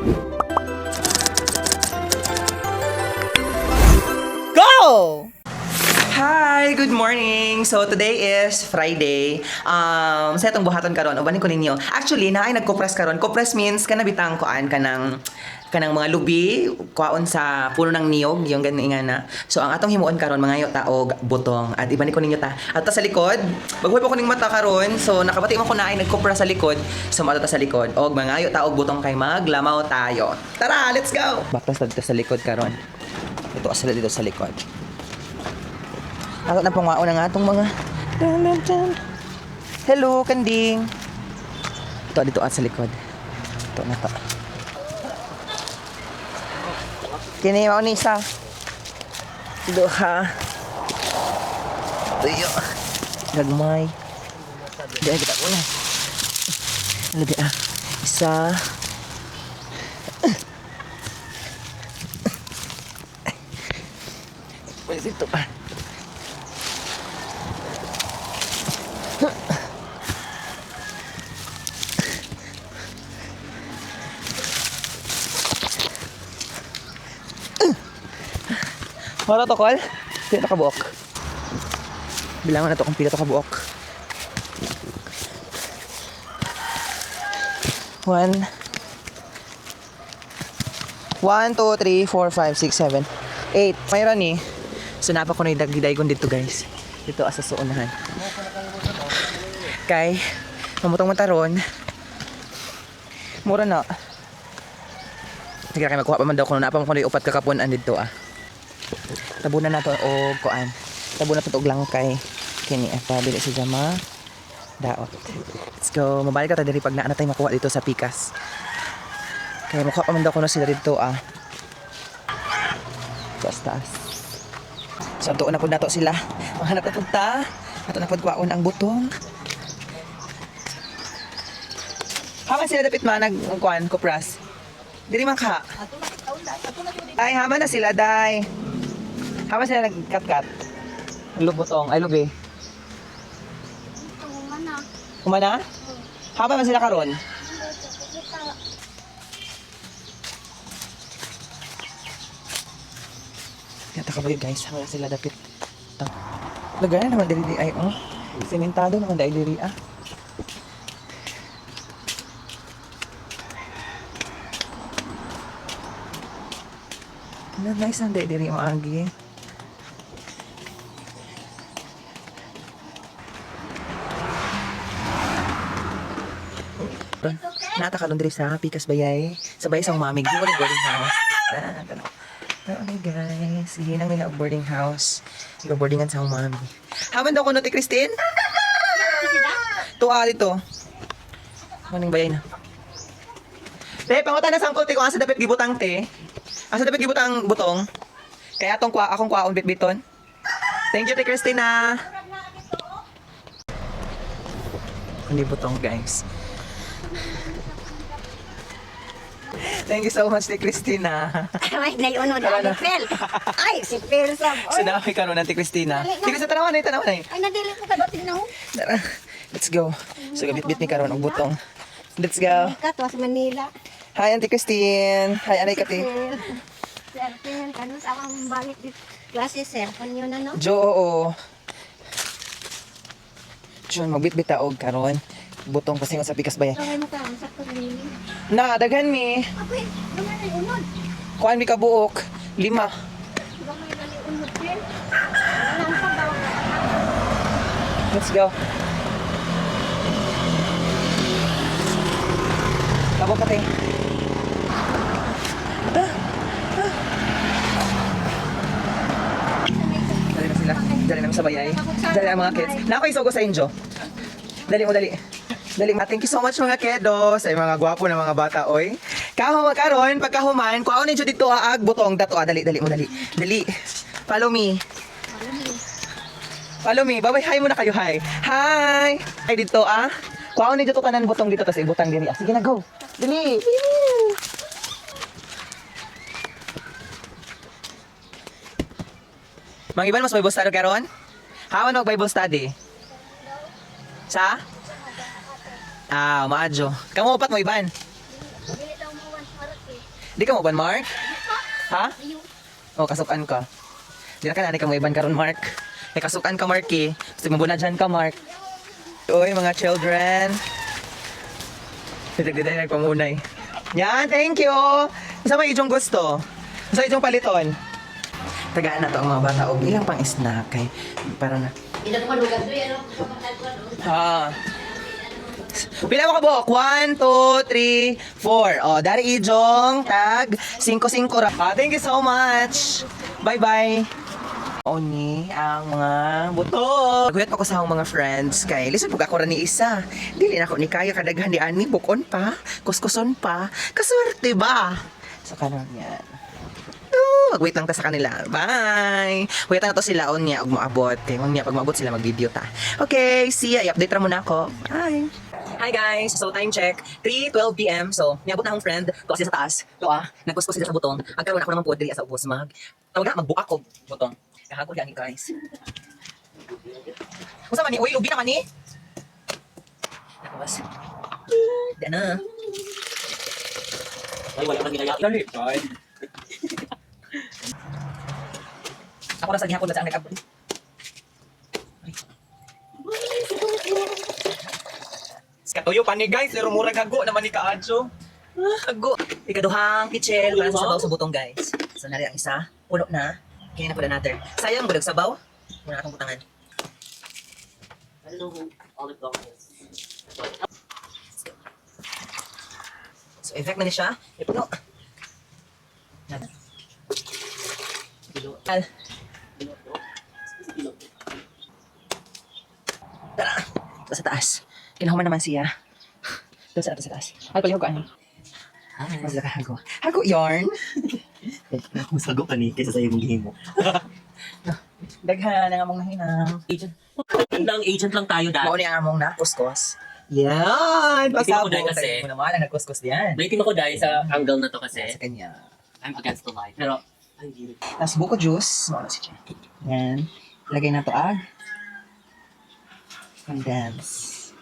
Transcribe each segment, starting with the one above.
Go! Hi! Good morning! So, today is Friday. Sa itong buhaton karon, ubanin ko ninyo. Actually, naay nagkupras karon. Kupras means, kanabitang kuan, kanang mga lubi, kuaon sa puno ng niyog, yung ganun nga na. So, ang atong himuon karon mga taog, butong. At ibanin ko ninyo ta. At ta sa likod, maghuwi pa ko ning mata karon. So, nakabati mo ko na ay nagkupras sa likod. So, mata ta sa likod. Og mga taog, butong kay maglamaw tayo. Tara, let's go! Baklas na dito sa likod karon. Ito asala dito sa likod. Ato na pangwao na nga itong mga hello, kanding. Ito dito at sa likod. Ito na to. Kini mao ni isa. Duha. Tuyo. Gagmay. Diyan kita ko na. Lagi isa. Pwede ito pa. Mara to, Col? Pila to kabuok? Bilangan na to kung pila to kabuok. 1 2 3 4 5 6 7 8. Mayroon ni. So napa ko na idagday ko dito, guys. Dito asa sa unahan. Kay mamutong mataron. Mura na. Sige kay magkuha pa man daw kuno napa mo kuno upat kakapunan dito Tabunan na to o kuan. Tabunan na to og langkay. Kini pa dili si Jama. Daot. Let's go. Mabalik ka ta diri pag naa na tay makuha dito sa pikas. Kaya makuha pa man daw kuno sila dito Taas. So tuon na pud nato sila. Maghanap na punta. Ato na pud kuwaon ang butong. Haman sila dapit man nagkuan kupras. Diri man ka. Ay haman na sila day. Haman sila nagkat-kat. Lubotong, ay lubi. Kumana? Haman man sila karon. Kaya takabay guys, haman sila dapit. Lagay naman diri ay Simentado naman dahil diri Nice ang diri maagi. Nata kalon diri sa Pikas Bayay. Sabay sa mamig mo ni boarding house. Okay guys, hinang nila ang boarding house. Ikaw boardingan sa akong mami. Haman daw ko no, ti Christine? Tuwa dito. Maning bayay na. Te, pangutan na sangkot te kung asa dapat gibutang te. Asa dapat gibutang butong. Kaya akong kwaon bitbiton. Thank you te Christina. Hindi butong guys. Thank you so much te Christina. Ay, naiunod na Pel. Ay, si Pel sa. Sinabi ka ron Ate Christina. Tigil sa tanawan ay. Ay, nadili ko ka dating na. Tara, let's go. So, gabit-bit ni karon og butong. Let's go. Ika, tuwas Manila. Hi, Auntie Christine. Hi, Anay Kati. Sir Pel, kanus akong balik di klase, sir. Kanyo na, no? Jo, oo. Diyon, magbit-bit taog karon. Butong pasingon sa Pikas Bayay. Kaya mo ka, ang sakto rin. Na, daghan mi. Apoy, naman ay unod. Kuan mi kabuok. 5. Diba may nali unod, Pel? Walang pa daw. Let's go. Tabo ka, te. Dali na sila. Dali namin sa bayay. Dali ang mga kids. Na ako isugo sa inyo. Dali mo, dali. Thank you so much mga kedos. Ay mga gwapo na mga bata, oy. Karon, pagkahuman, kuhaon ninyo dito aag butong dato. Dali mo, dali. Dali. Follow me. Babay, hi muna kayo, hi. Hi. Ay dito kuhaon ninyo to tanan butong dito tas ibutang diri. Sige na, go. Dali. Mang iban mas Bible study karon? Hawan mag Bible study. Sa? Maadyo. Kamu upat mo iban. Bili daw mo 1 parati. Di ka mo ban, Mark? Ha? Oh, kasukan ka. Di na ka na, di ka mo iban karon, Mark. May kasukan ka, Mark eh. Gusto mo na dyan ka, Mark. Uy, mga children. Dagdagan na nagpamunay. Yan, thank you! Sa may ijong gusto? Sa ijong paliton? Tagaan na to ang mga bata o ilang pang snack kay para na. Ha. Pila mo ka buhok? 1, 2, 3, 4. Oh, dari ijong tag 5-5 ra. Thank you so much. Bye-bye. Oni ang mga buto. Naguyat ako sa akong mga friends kay listen pag ako ra ni isa. Dili na ako ni kaya kadaghan di ani bukon pa, kuskuson pa. Kaswerte ba? So karon yan. Wait lang ta sa kanila. Bye! Wait na to sila on niya ug moabot. Kay niya pag moabot sila mag-video ta. Okay, see ya. I-update ra muna ako. Bye! Hi guys! So time check, 3:12 PM. So, niabot na akong friend. Tuwa siya sa taas. Tuwa, nagkuskus sila sa butong. Agkaroon ako naman po dili sa ubos tawag na magbuka ko butong. Kahagod yan guys. Kung saan man ni? Uy, lubi naman ni. Nakabas. Diyan na. Ay, wala kang ginaya. Dali. Ay. Ako na sa gihapon na sa ang nag-upload. Katuyo pa ni guys, pero murag hago naman ni Kaadjo. Hago. Ikaduhang kitchen para sa sabaw sa butong guys. So nari ang isa, puno na. Kaya na po na natin. Sayang, bulag sabaw. Muna akong butangan. I don't know who olive dog is. So effect na ni siya. Ipuno. Yan. Al. Tara. Ito sa taas. Kinahuman naman siya. Ito sa taas. Ay, palihog ka ano? Mas laka hago. Hago yarn. Mas hago ka ni kaysa sa iyong gihimo. Daghan ang among nahinang. Agent. Agent lang tayo dahil. Mauni ang among nakuskus. Yan! Pasabog. Hindi ko kasi. Tayo mo naman ang nagkuskus diyan. Waiting ako dahil sa angle na to kasi. Sa kanya. I'm against the light. Pero, ay, hindi. Tapos buko juice. Mawala si Chen. Yan. Lagay na to condense.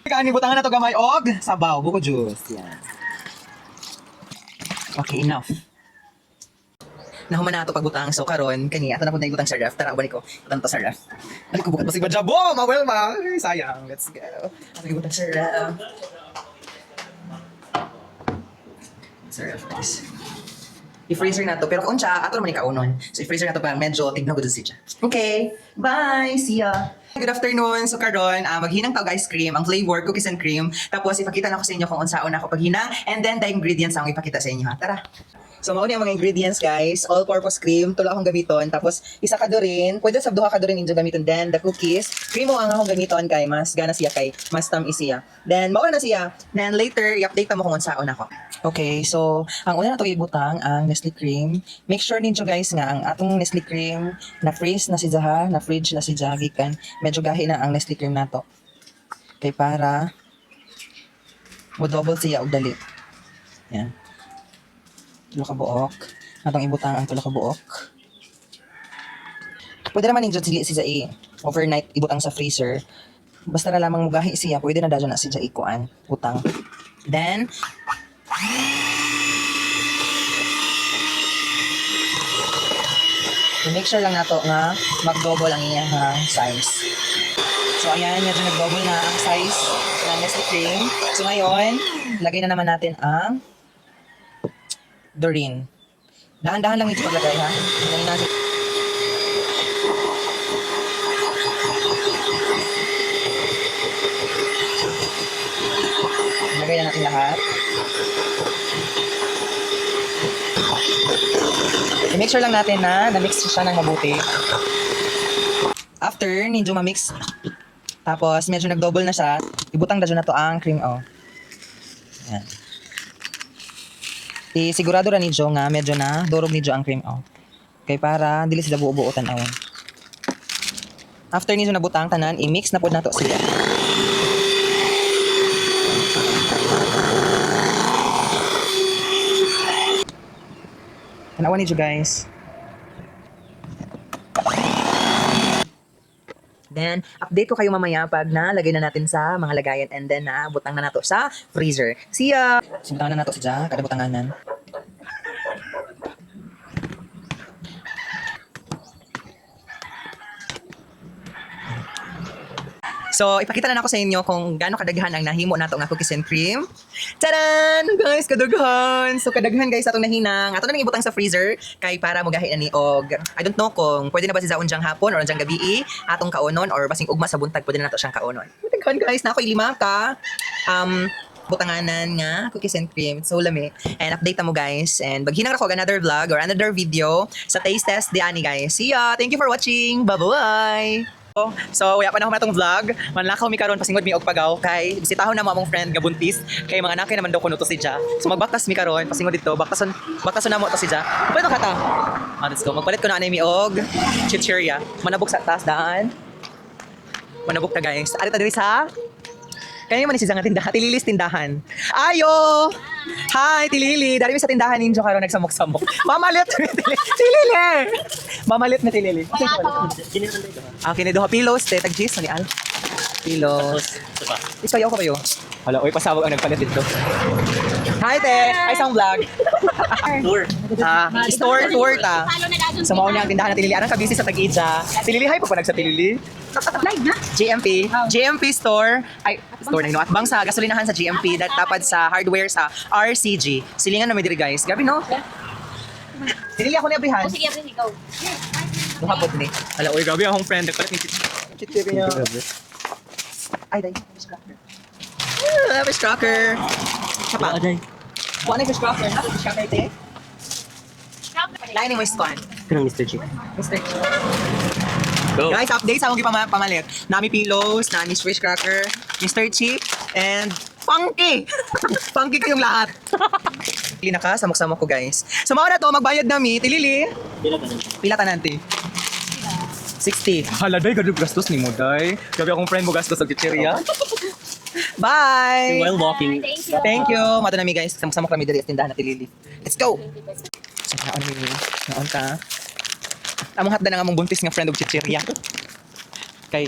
Kaani butangan na to gamay og sabaw, buko juice. Yan. Okay, enough. Nahuman na ito pagbutang. So karon kani ato na pud na ibutang sa ref. Tara balik ko. Butang to sa ref. Balik ko bukat basig ba jabo? Mawel ma. Ay, sayang. Let's go. Ato ibutang sa ref. Sa ref guys. I-freezer na to. Pero kung siya, ato naman ikaunon. So i-freezer na to para medyo tignan ko doon siya. Okay. Bye. See ya. Good afternoon. So karon, maghinang tawag ice cream, ang flavor cookies and cream. Tapos ipakita na ko sa inyo kung unsaon ako paghinang and then the ingredients ang ipakita sa inyo ha. Tara. So mauni ang mga ingredients guys, all-purpose cream, tulo akong gamiton, tapos isa ka rin, pwede sa duha ka rin inyo gamiton, then the cookies, cream mo ang akong gamiton kay mas gana siya kay mas tamis siya. Then mauna na siya, then later i-update mo kung unsaon ako. Okay, so ang una na ito ibutang ang Nestle cream. Make sure ninyo guys nga ang atong Nestle cream na freeze na si Zaha, na fridge na si Zaha gikan. Medyo gahi na ang Nestle cream nato. Kay para mo double siya og dali. Yan. Tulo ka buok. Atong ibutang ang tulo ka buok. Pwede naman ninyo si Zai overnight ibutang sa freezer. Basta na lamang mugahi siya, pwede na dadyo na si Zai kuan, butang. Then make sure lang nato nga mag-double ang iyang size. So ayan, medyo nag-double na ang size ng Nestle cream. So ngayon, lagay na naman natin ang Doreen. Dahan-dahan lang ito paglagay ha. Lagay natin. Lagay na natin lahat. I-make sure lang natin na na-mix siya ng mabuti. After, medyo ma-mix. Tapos, medyo nag-double na siya. Ibutang na dyan na to ang cream, oh. Yan. Sigurado ra nidyo nga medyo na durog nidyo ang cream, oh. Kay para dili sila buo-buo tan-awon. After nidyo nabutang tanan, i-mix na pod nato sila. Tanawan nidyo guys. Then, update ko kayo mamaya pag nalagay na natin sa mga lagayan and then butang na nato sa freezer. See ya! Simutan na nato siya, kada butanganan. So, ipakita na ako sa inyo kung gaano kadaghan ang nahimo nato nga cookies and cream. Taran! Guys, kadaghan! So, kadaghan guys atong nahinang. Ato na ibutang sa freezer kay para mugahi na ni og I don't know kung pwede na ba siya unjang hapon or unjang gabi atong kaunon or basing ugma sa buntag pwede na nato siyang kaunon. Kadaghan guys, na ako 5 ka. Butanganan nga cookies and cream. So, lami. And update mo guys. And baghinang ako another vlog or another video sa taste test di ani guys. See ya! Thank you for watching! Bye-bye! So, wala pa na ako matong vlog. Manlakaw mi karon pasingod mi og pagaw kay bisitahon na mo among friend nga buntis kay mga nakay naman daw kuno to si Ja. So magbaktas mi karon pasingod dito. Baktason na mo to si Ja. Pwede ka ta. Let's go. Magpalit ko na ani mi og chichirya. Manabok sa taas daan. Manabok ta guys. Ari ta diri sa kaya man si nga tindahan, Tililis tindahan. Ayo! Hi, Tilili! Dari mi sa tindahan ninyo karon nagsamok-samok. Mamalit mi Tilili! Mamalit mi Tilili. Kiniduha pillows, te, tag-gis, ni Al. Pillows. Isayaw ko kayo. Hala, oy, pasawag ang nagpalit dito. Hi, te! Ay, isang vlog. Tour ta. So, mao niya ang tindahan na Tilili. Anong kabisi sa Tag-Ija? Tilili, hi, pagpanag sa Tilili. GMP. GMP store. Ay, store na ginawa. At bang sa gasolinahan sa GMP. Tapad sa hardware sa RCG. Silingan na may diri guys. Gabi no? Tilili ako ni Abrihan. Sige, Abrihan, ikaw. Buhapot ni. Hala, oy, grabe akong friend. Nagpalit ni Chichirya. Ay, day. Fish cracker. Fish cracker. Sapa. Buwan na fish cracker. Ano fish cracker, te? Lain ni mo ispan. Kanang Mr. Chick. Mr. Go. Guys, update sa akong pamalit. Nami pillows, nami fish cracker, Mr. Chip, and Funky! Funky kayong lahat. Pili na ka, samok-samok ko guys. So mga na to, magbayad nami, Tilili. Pila ka nanti? 60. Hala, day, gadog gastos ni mo, day. Gabi akong friend mo gastos sa chichirya. Bye! While walking. Thank you. Mato nami guys, samok-samok kami diri sa tindahan na Tilili. Let's go! So, naon ka? Among hatda na nga mong buntis nga friend og chichirya. Kay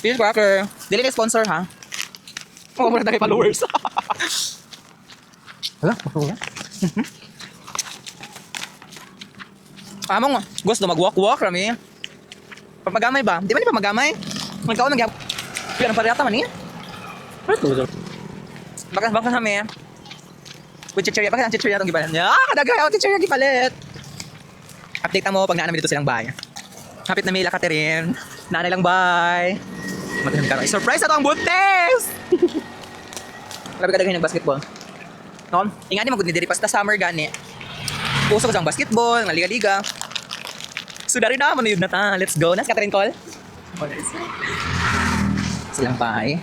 Fish cracker. Dili kay sponsor ha. Oo, muna tayo followers. Hala, wala. Among gusto mag-walk-walk rami. Pamagamay ba? Di ba ni pamagamay? Magkaon nagyap. Pero ang pariyata man niya. Bakas kami. With chichirya. Bakit ang chichirya itong gipalit? Kadagay ako chichirya gipalit. Update mo pag naanam dito silang bahay. Kapit na Mila Catherine. Nanay lang bye. Matahim ka. Surprise na ito ang buntis! Grabe kadagay ng basketball. No? Ingani mo gud ni diri pasta summer gani. Puso ko sa basketball, nga liga-liga. So dari na man yun na ta. Let's go. Nas Catherine call. Silang bahay.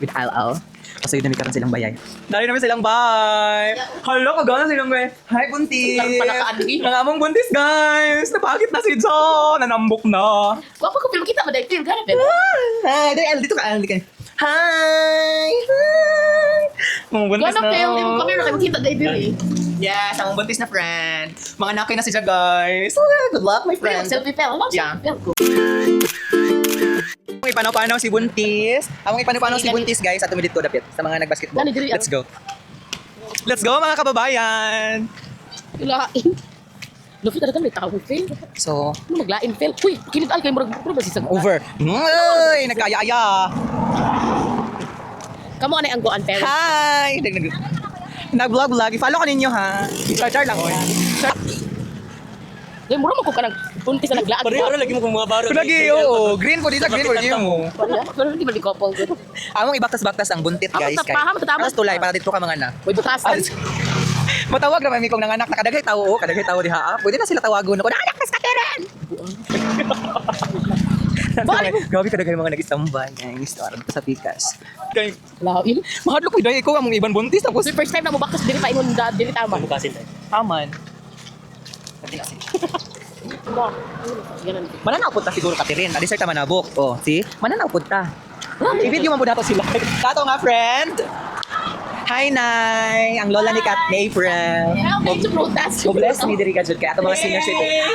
With Al. Kasi yun na may karoon silang bayay. Dari namin silang bahay. Hala, kagana silang bayay. Hi, buntis. Nangamong buntis, guys. Napakit na si John. Nanambok na. Wapa ko film kita, maday film, gana pero. Hi, dari Al. Dito ka, Al. Hi. Mga buntis Gana na. film, yung kami na kayo kita, day film eh. Yes, ang buntis na friend. Mga nakay na siya, guys. So, good luck, my friend. Selfie film, Yeah. selfie film ko. Ang ipanaw-panaw si Buntis. Ang ipanaw-panaw si Buntis, guys. At dito dapit sa mga nag-basketball. Let's go. Let's go, mga kababayan. Lain. Lufi talaga may tao film. So, Ano maglain film? Uy, kinit-al kayo marag ba si Sag. over. Ay, nagkaya-aya. Kamo anay ang goan film. Hi! Nag-vlog-vlog. I-follow ko ninyo, ha? Char lang, oy. Dahil mura mo ko ka nang puntis na naglaan. Pareho lagi mo kung mga baro. Lagi, oo. Green po dito, green po dito mo. Pero hindi ba di couple good? Among ibaktas-baktas ang buntit, guys. Ako, paham, tatama. Tapos tulay, para dito ka mga na. Uy, butasan. Matawag naman mi kong nanganak na kadagay tao, kadagay tao diha. Pwede na sila tawagon ako. Anak kas Catherine. Gabi kadagay mga nag-istambay, guys. Tawag sa pikas. Kay Lain. mahadlok ko dai ko among ibang buntis tapos So, first time na mo bakas dili pa ingon da dili tama. Bukasin tayo. aman. Ganun. Mananaw punta siguro Catherine. Adi sir ta manabok. Oh, see? Mananaw punta. I-video mo dato sila. Dato nga friend. Hi, Nay! Ang lola ni Kat ni April. How many to protest? So bless me diri ka jud kay ato mga senior citizen.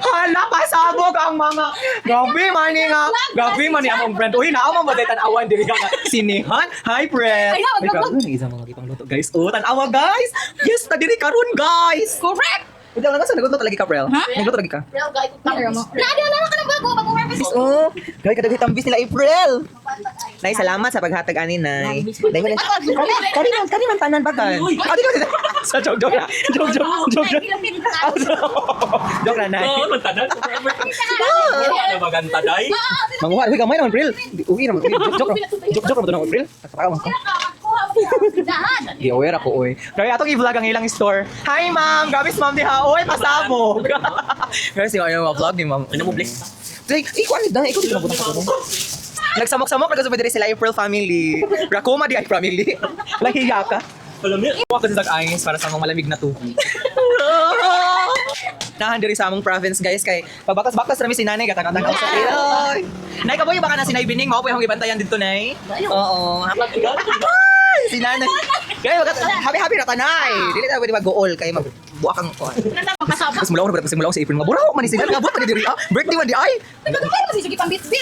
Hala, pasabog ang ang mga grabe man nga. Grabe man ang brand. Uy, naa mo day tan-awan diri ka sinehan. Hi, friend. Ay, grabe na isang mga gipang luto, guys. Oh, tan-awa, guys. Yes, ta diri karon, guys. Correct! Udah lang sa nagluto lagi ka, Prel. Nagluto lagi ka. Pero guys, Nada ka ng bago harvest. Oh, gawin ka dagit tambis nila April. Nay, salamat sa paghatag ani, Nay. Nay, wala. Kani man tanan bagan. Ah, dito. Sa joke na. Joke. Joke na, Nay. Oo, magtanan. Ano maganda, day? Manguha, uy, gamay naman, April. Uwi naman. Joke naman to ng April. Takawang ko. I-aware ako, oy. Kaya atong i-vlog ang ilang store. Hi, ma'am! Gabis, ma'am, diha. Oy, pasabog! Kaya siya yung vlog ni ma'am. Ano mo, bless? Ikaw, ano dahil? Ikaw dito nabutang ko. Nagsamok-samok na kasi diri sila April family. Rakoma di ay family. Lahiya ka. Alam niya. Huwag ko sa ice para sa mga malamig na tubig. Nahan diri sa among province, guys, kay pagbakas-bakas rami si nanay gatang-tang sa Ay! Nay, kaboy baka na si Nay Bining, mao po yung gibantayan dito, Nay. Oo. Ay, si nanay. Kaya happy na tanay. Dili ta pwede mag-goal kay magbuak ang kuan. Tapos mula ako si April nga buraw man ni sila gabot man diri. Birthday man di ay.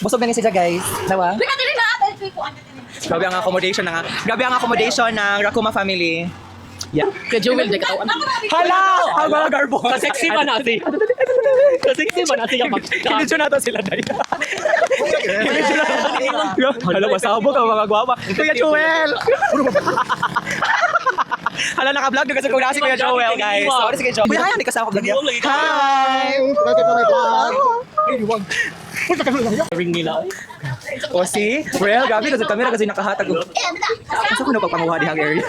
Busog na ni sila, guys. Dawa. Grabe ang accommodation ng Rakuma family. Yeah. Kaya Joel, de katawan. Hala! Ang mga garbo. Kasexy ba natin? Kasexy ba natin yung Kinidyo nato sila, Day. Kinidyo nato. Hala, masabog ang mga gwapa. Kuya Joel! Hala, naka-vlog na kasi kung nasi Kuya Joel, guys. Sorry, sige, Joel. Kuya, hi, hindi kasama ko vlog niya. Hi! ring nila. O si, Real, gabi kasi kamera kasi nakahatag. Asa ko na pagpanguha di hang area?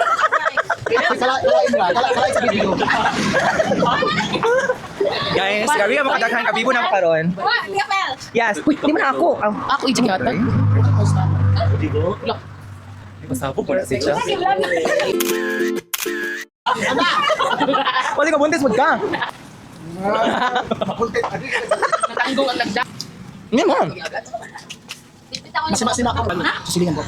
Guys, gabi ang makadaghan kabibo na makaron. Yes, uy, di mo na ako. Ako ijig yata. Dito. Masabog pa na siya. Pwede ka buntis mo ka. Natanggong ang nagda. Hindi mo. Masima ako. Susilingan ko.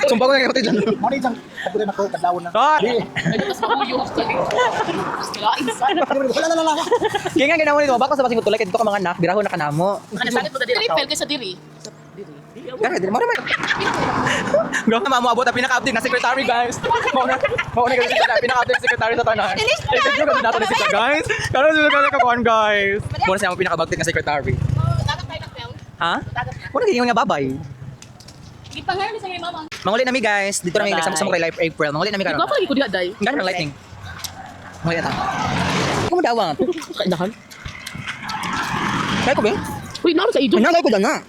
Sumpah ko na kapatid lang. Mari jang kabulan ako kadlawon na. Ah! Mas mamuyo ako sa Wala. Kaya nga ginawa nito, baka sa basing tulay dito ka mga anak, biraho na kanamo. Ano sanit mo dali? Tripel kaysa diri. Gara, di mo naman. Grabe na maabot ang pinaka-update na secretary, guys. Mauna kasi pinaka-update na secretary sa tanan. Ito kasi nato na sila, guys. Kaya sila ka nakakuan, guys. Muna siya ang pinaka-update na secretary. Dagat tayo ng film. Ha? Muna ganyan nga babay. Di pa nga ni sa mama. Manguli nami, guys. Dito namin nagsama-sama kay Live April. Manguli nami karon. Ikaw pa lagi ko diha day. Gano'n ang lighting. Manguli na. Ikaw mo dawang. Kainahan. Kaya ko ba? Uy, naroon sa ido. Ano ko na.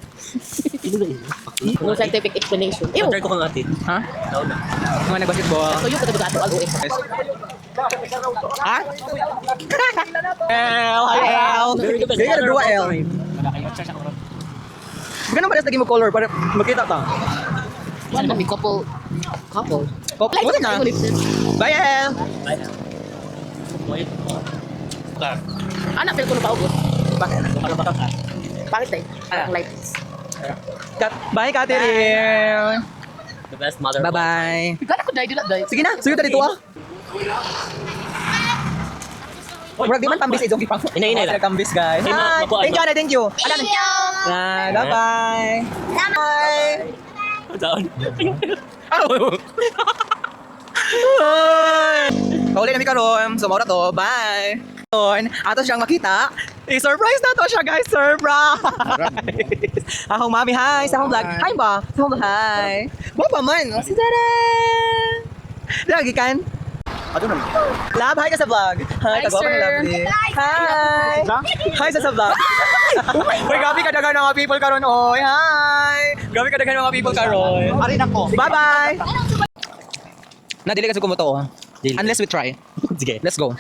No scientific explanation. Ew. Try ko kang atin. Ha? Mga nag-basketball. So yung katabi ato alo Ha? L. Gaya ka nagduwa L. Ganun ba lagi mo color para makita ta? Ano kami couple. Muna na. Bye L. Anak pero kuno pa ugos. Bakit? Bakit tay? Ang light. Bye Catherine. The best mother. Bye-bye. Gana ko day dila day. Sige na, sige ta dito ah. Murag di man tambis itong ipang. Inay lang. Tambis, guys. Ay, Hi. makuha, Thank you, Ana. Thank you. Bye-bye. Bye. Down. Pauli na mi karon. So, maura to. Bye. Ato siyang makita. I-surprise na to siya, guys. Surprise! Akong mami, hi. Sa akong vlog. Hi ba? Sa akong vlog. Hi. Bapa man. Si Tara. Lagi kan? Ano na? Love, hi ka sa vlog. Hi, Hi, kagwapa sir. ni Lovely. Hi. Hi sa vlog. Uy, grabe ka dagan mga people karon. Oy, hi. Grabe ka dagan mga people karon. Arin ako. Bye-bye. Nadili kasi kumuto. Dili. Unless we try. Sige. Let's go.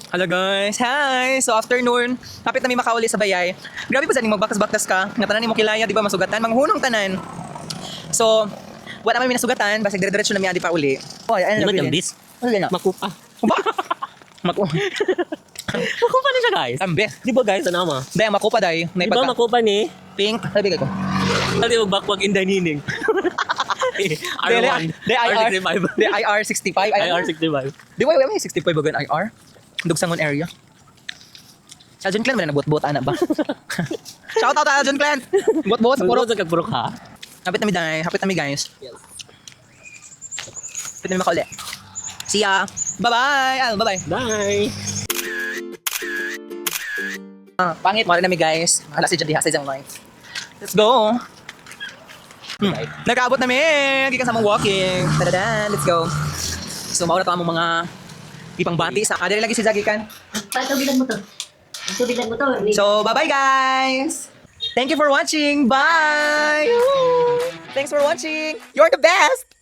Hello guys. Hi. So afternoon, kapit na mi makauli sa bayay. Grabe pa sa ning magbakas-bakas ka. Nga tanan nimo kilaya, di ba masugatan, manghunong tanan. So, wala naman minasugatan, basta dire-diretso na mi adi pa uli. Oy, ano Di na man bis. Ano na? Makupa. Maku. Makupa na siya guys. Ambe. Di ba guys, ano ma? Dai makupa dai. Di ba makupa ni? Pink. Sabi ko. Sabi mo bakwag in the nining. R1. The IR. R65. The IR65. IR65. Di ba may 65 bagan IR? Dugsangon area. Sa John Clan man nagbot-bot ana ba? Shout out ta John Clan. Bot-bot sa Puro puro. sa kagpurok ha. Hapit na mi guys. Yes. Hapit na mi makauli. See ya. Bye-bye. Bye-bye. Bye. Pangit mo na mi guys. Hala si John diha sa isang life. Let's go. Nag-aabot na mi. Gikan sa mong walking. Tadadan, let's go. So mao na to among mga ipang bati sa adere lagi si Zagikan. Tubigan mo to. Tubigan mo to. So, bye-bye guys! Thank you for watching! Bye! Thanks for watching! You're the best!